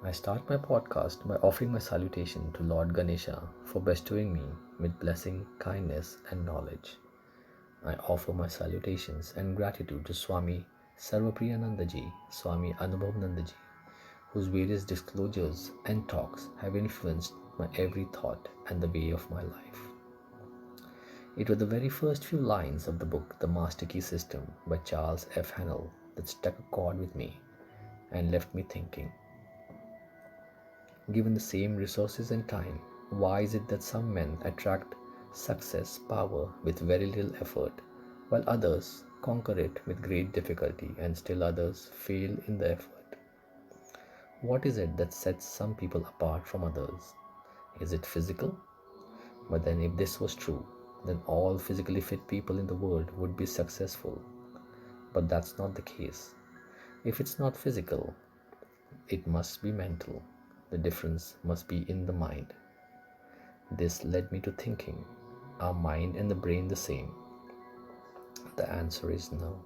I start my podcast by offering my salutation to Lord Ganesha for bestowing me with blessing, kindness, and knowledge. I offer my salutations and gratitude to Swami Sarvapriyanandaji, Swami Anubhavanandaji, whose various disclosures and talks have influenced my every thought and the way of my life. It was the very first few lines of the book The Master Key System by Charles F. Hannell that struck a chord with me and left me thinking. Given the same resources and time, why is it that some men attract success, power with very little effort, while others conquer it with great difficulty and still others fail in the effort? What is it that sets some people apart from others? Is it physical? But then, if this was true, then all physically fit people in the world would be successful. But that's not the case. If it's not physical, it must be mental. The difference must be in the mind. This led me to thinking, are mind and the brain the same? The answer is no.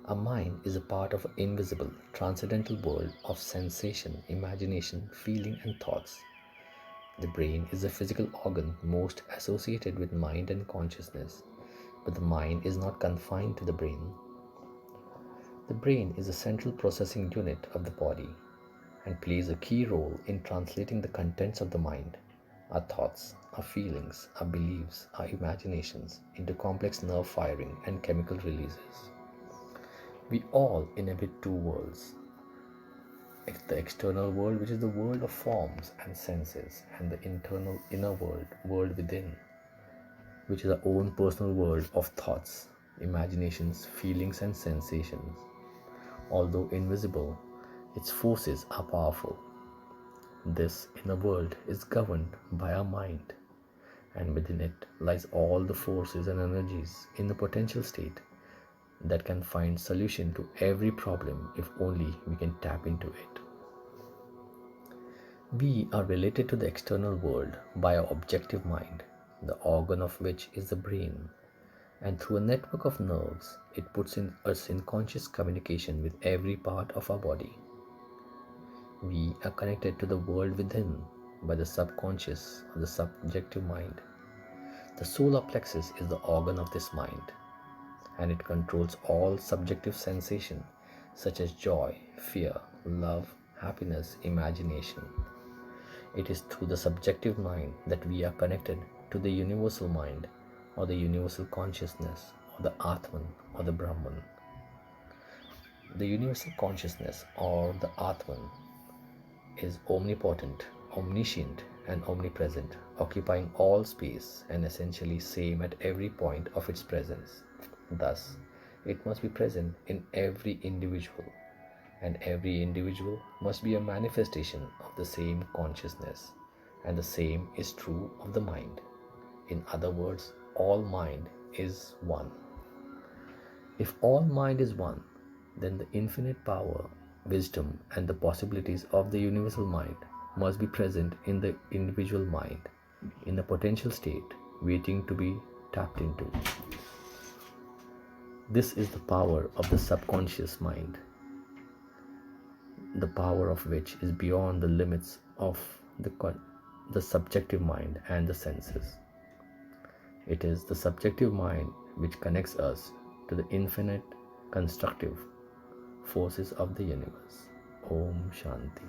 Our mind is a part of an invisible, transcendental world of sensation, imagination, feeling, and thoughts. The brain is the physical organ most associated with mind and consciousness, but the mind is not confined to the brain. The brain is the central processing unit of the body and plays a key role in translating the contents of the mind, our thoughts, our feelings, our beliefs, our imaginations, into complex nerve firing and chemical releases. We all inhabit two worlds. The external world, which is the world of forms and senses, and the internal inner world, world within, which is our own personal world of thoughts, imaginations, feelings, and sensations. Although invisible, its forces are powerful. This inner world is governed by our mind, and within it lies all the forces and energies in the potential state that can find solution to every problem if only we can tap into it. We are related to the external world by our objective mind, the organ of which is the brain, and through a network of nerves, it puts us in conscious communication with every part of our body. We are connected to the world within by the subconscious or the subjective mind. The solar plexus is the organ of this mind, and it controls all subjective sensation such as joy, fear, love, happiness, imagination. It is through the subjective mind that we are connected to the universal mind or the universal consciousness or the Atman or the Brahman. The universal consciousness or the Atman is omnipotent, omniscient, and omnipresent, occupying all space and essentially same at every point of its presence. Thus, it must be present in every individual, and every individual must be a manifestation of the same consciousness, and the same is true of the mind. In other words, all mind is one. If all mind is one, then the infinite power, wisdom, and the possibilities of the universal mind must be present in the individual mind, in a potential state, waiting to be tapped into. This is the power of the subconscious mind, the power of which is beyond the limits of the subjective mind and the senses. It is the subjective mind which connects us to the infinite constructive forces of the universe. Om Shanti.